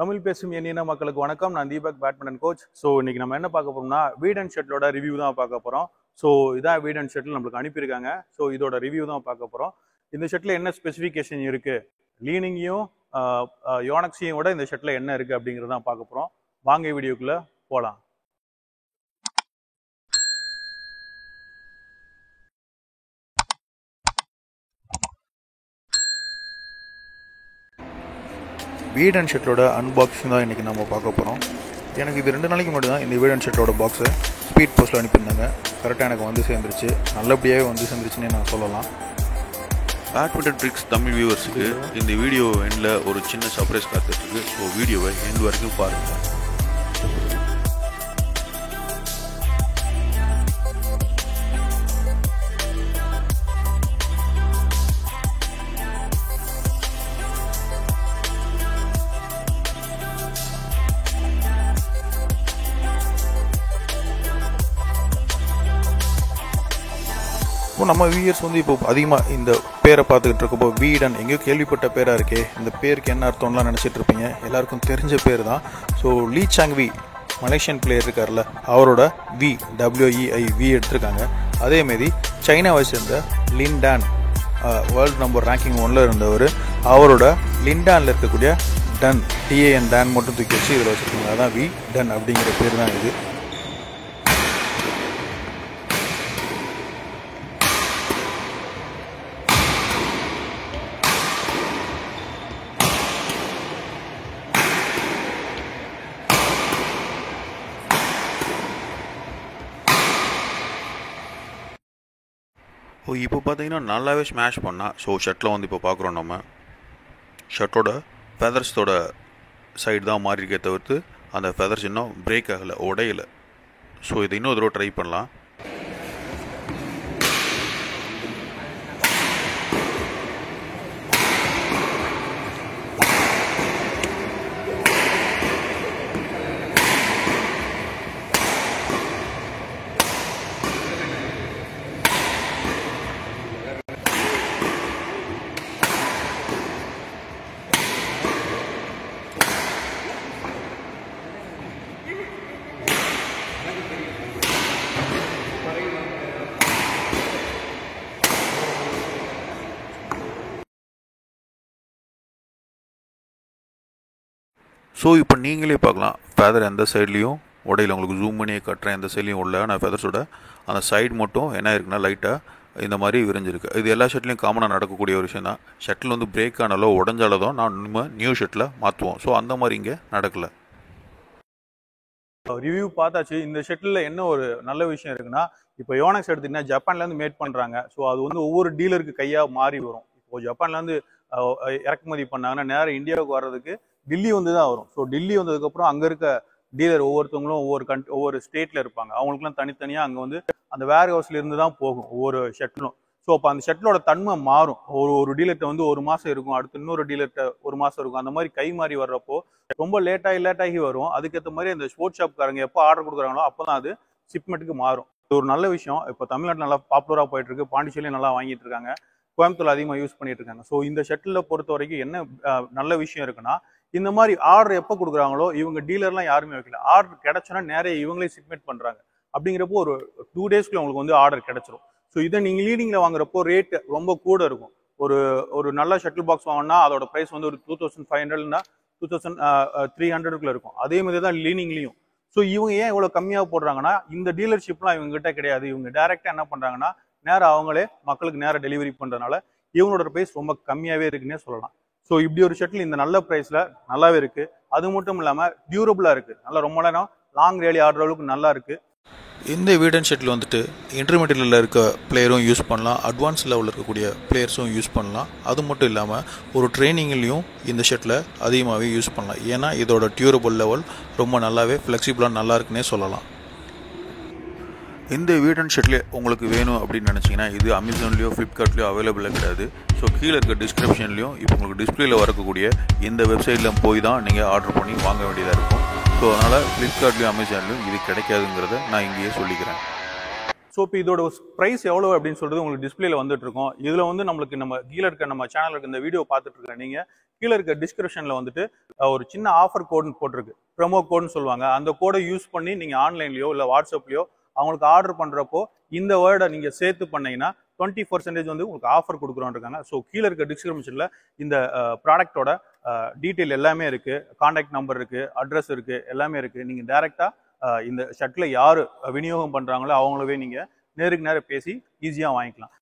தமிழ் பேசும் எண்ணின மக்களுக்கு வணக்கம். நான் தீபக், பேட்மிண்டன் கோச். ஸோ இன்னைக்கு நம்ம என்ன பார்க்க போறோம்னா வீட் அண்ட் ஷட்டிலோட ரிவ்யூ தான் பார்க்க போறோம். ஸோ இதான் வீட் அண்ட் ஷட்டில் நம்மளுக்கு அனுப்பியிருக்காங்க. ஸோ இதோட ரிவ்யூ தான் பார்க்க போறோம். இந்த ஷட்டில் என்ன ஸ்பெசிஃபிகேஷன் இருக்கு, லீனிங்கையும் யோனக்ஸையும் விட இந்த ஷட்டில் என்ன இருக்கு அப்படிங்கிறதான் பார்க்க போறோம். வாங்க வீடியோக்குள்ள போகலாம். வீட் அண்ட் ஷட்டிலோட அன்பாக்சிங் தான் இன்றைக்கி நம்ம பார்க்க போகிறோம். எனக்கு இது 2 நாளைக்கு மட்டும் தான் இந்த வீட் அண்ட் ஷட்டிலோட பாக்ஸை ஸ்பீட் போஸ்ட்டில் அனுப்பியிருந்தாங்க. கரெக்டாக எனக்கு வந்து சேர்ந்துருச்சு, நல்லபடியாகவே வந்து சேர்ந்துருச்சுன்னு நான் சொல்லலாம். பேட்மிண்டன் ட்ரிக்ஸ் தமிழ் வியூவர்ஸுக்கு இந்த வீடியோ எண்டில் ஒரு சின்ன சர்ப்ரைஸ் காத்துட்ருக்கு. ஸோ வீடியோவை எண்ட் வரைக்கும் பாருங்கள். இப்போ நம்ம வியூயர்ஸ் வந்து இப்போ அதிகமாக இந்த பேரை பார்த்துக்கிட்டு இருக்கப்போ வீடன் எங்கேயோ கேள்விப்பட்ட பேராக இருக்கே, இந்த பேருக்கு என்ன அர்த்தம்லாம் நினச்சிட்டு இருப்பீங்க. எல்லாருக்கும் தெரிஞ்ச பேர் தான். So Lee Chong Wei Malaysian player இருக்கார்ல, அவரோட WEI எடுத்திருக்காங்க. அதேமாரி சைனாவை சேர்ந்த Lin Dan, world number ranking 1 இருந்தவர், அவரோட லின்டானில் இருக்கக்கூடிய டன் TAN டான் மட்டும் தூக்கி வச்சு இதில் வச்சுருக்காங்க. அதான் வி டன் அப்படிங்கிற பேர் தான் இது. இப்போ பார்த்தீங்கன்னா நல்லாவே ஸ்மாஷ் பண்ணால். ஸோ ஷட்டில் வந்து இப்போ பார்க்குறோம், நம்ம ஷட்டோட ஃபெதர்ஸோட சைடு தான் மாறி இருக்கே தவிர்த்து அந்த ஃபெதர்ஸ் இன்னும் பிரேக் ஆகலை, உடையலை. ஸோ இதை இன்னும் தடவை ட்ரை பண்ணலாம். ஸோ இப்போ நீங்களே பார்க்கலாம், ஃபெதர் எந்த சைட்லேயும் உடையில் உங்களுக்கு ஜூம் பண்ணியே கட்டுறேன். எந்த சைட்லேயும் உள்ள நான் ஃபெதர்ஸோட அந்த சைடு மட்டும் என்ன இருக்குன்னா லைட்டாக இந்த மாதிரி விரிஞ்சிருக்கு. இது எல்லா ஷட்டிலையும் காமனாக நடக்கக்கூடிய ஒரு விஷயம் தான். ஷட்டில் வந்து பிரேக் ஆனாலோ உடஞ்சாலோ தான் நம்ம நியூ ஷட்டில் மாற்றுவோம். ஸோ அந்த மாதிரி இங்கே நடக்கலை. ரிவ்யூ பார்த்தாச்சு. இந்த ஷட்டில் என்ன ஒரு நல்ல விஷயம் இருக்குன்னா, இப்போ யோனக்ஸ் எடுத்தீங்கன்னா ஜப்பான்லேருந்து மேட் பண்ணுறாங்க. ஸோ அது வந்து ஒவ்வொரு டீலருக்கு கையாக மாறி வரும். இப்போ ஜப்பான்லேருந்து இறக்குமதி பண்ணாங்கன்னா நேரம் இந்தியாவுக்கு வர்றதுக்கு டில்லி வந்து தான் வரும். ஸோ டில்லி வந்ததுக்கப்புறம் அங்கே இருக்க டீலர் ஒவ்வொருத்தவங்களும் ஒவ்வொரு ஸ்டேட்டில் இருப்பாங்க. அவங்களுக்குலாம் தனித்தனியாக அங்கே வந்து அந்த வேர் ஹவுஸ்ல இருந்து தான் போகும் ஒவ்வொரு ஷட்டிலும். ஸோ அப்போ அந்த ஷட்டிலோட தன்மை மாறும். ஒரு டீலர்கிட்ட வந்து 1 மாதம் இருக்கும், அடுத்து இன்னொரு டீலர்கிட்ட 1 மாதம் இருக்கும். அந்த மாதிரி கை மாறி வர்றப்போ ரொம்ப லேட்டாகி வரும். அதுக்கேற்ற மாதிரி அந்த ஸ்போர்ட்ஸ் ஷாப்காரங்க எப்போ ஆர்டர் கொடுக்குறாங்களோ அப்போ தான் அது ஷிப்மெண்ட்டுக்கு மாறும். இது ஒரு நல்ல விஷயம். இப்போ தமிழ்நாட்டில் நல்லா பாப்புலராக போயிட்டு இருக்கு, பாண்டிச்சேரியும் நல்லா வாங்கிட்டு இருக்காங்க, கோயம்புத்தூர் அதிகமாக யூஸ் பண்ணிட்டு இருக்காங்க. ஸோ இந்த ஷட்டிலை பொறுத்த வரைக்கும் என்ன நல்ல விஷயம் இருக்குன்னா, இந்த மாதிரி ஆர்டர் எப்போ கொடுக்குறாங்களோ இவங்க டீலர்லாம் யாருமே வைக்கல. ஆர்டர் கிடைச்சோன்னா நிறைய இவங்களே சப்மிட் பண்றாங்க. அப்படிங்கிறப்போ ஒரு 2 டேஸ்க்குள்ள உங்களுக்கு வந்து ஆர்டர் கிடைச்சிரும். ஸோ இதை நீங்க லீடிங்ல வாங்குறப்போ ரேட் ரொம்ப கூட இருக்கும். ஒரு நல்ல ஷட்டில் பாக்ஸ் வாங்கினா அதோட பிரைஸ் வந்து ஒரு 2500 2300 இருக்கும். அதே மாதிரி தான் லீனிங்லையும். ஸோ இவங்க ஏன் இவ்வளவு கம்மியாக போடுறாங்கன்னா, இந்த டீலர்ஷிப்லாம் இவங்க கிட்ட கிடையாது. இவங்க டைரக்டா என்ன பண்றாங்கன்னா, நேரம் அவங்களே மக்களுக்கு நேரம் டெலிவரி பண்றதுனால இவங்களோட பிரைஸ் ரொம்ப கம்மியாவே இருக்குன்னே சொல்லலாம். ஸோ இப்படி ஒரு ஷட்டில் இந்த நல்ல ப்ரைஸில் நல்லாவே இருக்குது. அது மட்டும் இல்லாமல் டியூரபுளாக இருக்குது. நல்லா ரொம்ப நேரம் லாங் ரேலி ஆடுற அளவுக்கு நல்லா இருக்குது. இந்த வீட் அண்ட் ஷட்டில் வந்துட்டு இன்டர்மீடியட்டில் இருக்க பிளேயரும் யூஸ் பண்ணலாம், அட்வான்ஸ் லெவலில் இருக்கக்கூடிய பிளேயர்ஸும் யூஸ் பண்ணலாம். அது மட்டும் இல்லாமல் ஒரு ட்ரைனிங்லேயும் இந்த ஷட்டில் அதிகமாகவே யூஸ் பண்ணலாம். ஏன்னா இதோட டியூரபுள் லெவல் ரொம்ப நல்லாவே ஃப்ளெக்சிபிளாக நல்லா இருக்குன்னே சொல்லலாம். இந்த வீட் அண்ட் ஷட்டில் உங்களுக்கு வேணும் அப்படின்னு நினச்சிங்கன்னா இது அமேசான்லேயோ ஃப்ளிப்கார்ட்லேயோ அவைலபிளாக கிடையாது. ஸோ கீழே இருக்க டிஸ்கிரிப்ஷன்லேயும் இப்போ உங்களுக்கு டிஸ்பிளேயில் வரக்கூடிய இந்த வெப்சைட்டில் போய் தான் நீங்கள் ஆர்டர் பண்ணி வாங்க வேண்டியதாக இருக்கும். ஸோ அதனால் ஃப்ளிப்கார்ட்லேயும் அமேசான்லேயும் இது கிடைக்காதுங்கிறத நான் இங்கேயே சொல்லிக்கிறேன். ஸோ இப்போ இதோட ப்ரைஸ் எவ்வளோ அப்படின்னு சொல்றது உங்களுக்கு டிஸ்பிளேல வந்துட்டு இருக்கும். இதில் வந்து நம்மளுக்கு நம்ம கீழே இருக்க நம்ம சேனல் இருக்க இந்த வீடியோ பார்த்துட்டு இருக்க நீங்க கீழே இருக்க டிஸ்கிரிப்ஷன்ல வந்துட்டு ஒரு சின்ன ஆஃபர் கோடுன்னு போட்டிருக்கு, ப்ரோமோ கோடுன்னு சொல்லுவாங்க. அந்த கோடை யூஸ் பண்ணி நீங்க ஆன்லைன்லயோ இல்லை வாட்ஸ்அப்லயோ அவங்களுக்கு ஆர்டர் பண்றப்போ இந்த வேர்டை நீங்க சேர்த்து பண்ணீங்கன்னா 20% வந்து உங்களுக்கு ஆஃபர் கொடுக்குறோன்னு இருக்காங்க. ஸோ கீழே இருக்க டிஸ்கிரிப்ஷன்ல இந்த ப்ராடக்டோட டீட்டெயில் எல்லாமே இருக்கு, கான்டாக்ட் நம்பர் இருக்கு, அட்ரஸ் இருக்கு, எல்லாமே இருக்கு. நீங்க டைரக்டா இந்த ஷர்ட்ல யாரு விநியோகம் பண்றாங்களோ அவங்களவே நீங்க நேருக்கு நேரம் பேசி ஈஸியா வாங்கிக்கலாம்.